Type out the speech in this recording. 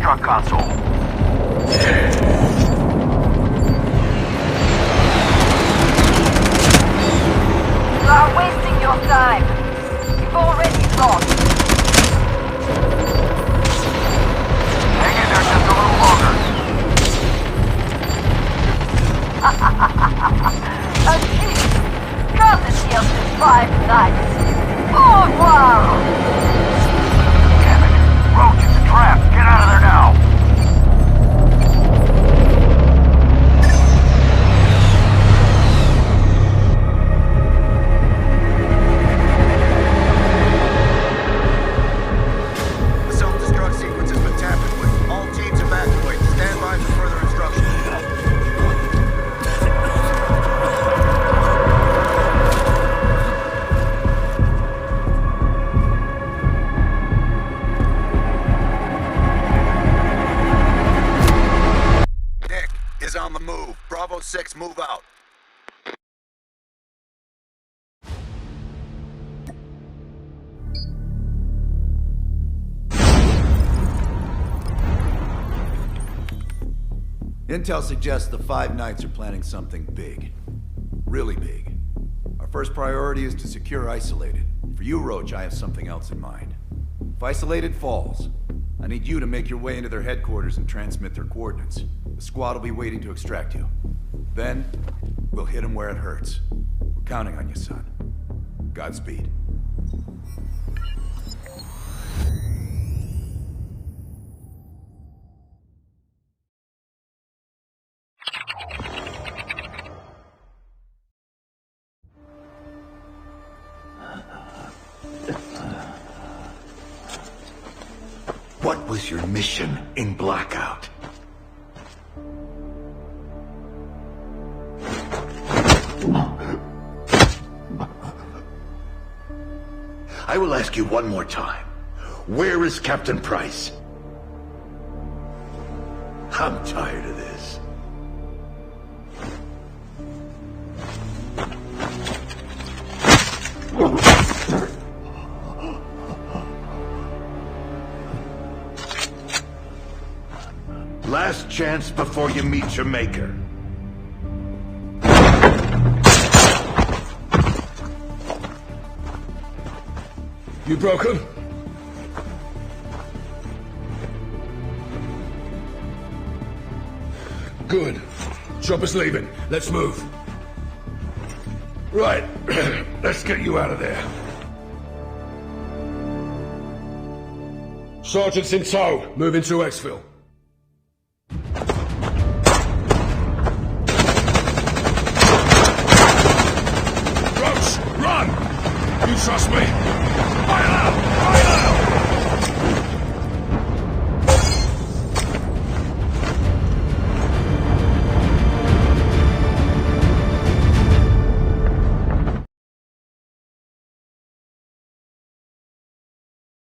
truck console. You are wasting your time. You've already lost. Hang in there just a little longer. A thief! Courtesy of the 5 Nights. Au revoir! Damn it. Roach, it's a trap. Get out of there now. The self-destruct sequence has been tampered with. All teams evacuate. Stand by for further instructions. Nick is on the move. Bravo 6, move out. Intel suggests the 5 Nights are planning something big. Really big. Our first priority is to secure Isolated. For you, Roach, I have something else in mind. If Isolated falls, I need you to make your way into their headquarters and transmit their coordinates. The squad will be waiting to extract you. Then, we'll hit them where it hurts. We're counting on you, son. Godspeed. What was your mission in Blackout? I will ask you one more time. Where is Captain Price? I'm tired of this. Last chance before you meet your maker. You broken? Good. Chopper's leaving. Let's move. Right. Let's get you out of there. Sergeant's in tow. Moving to exfil.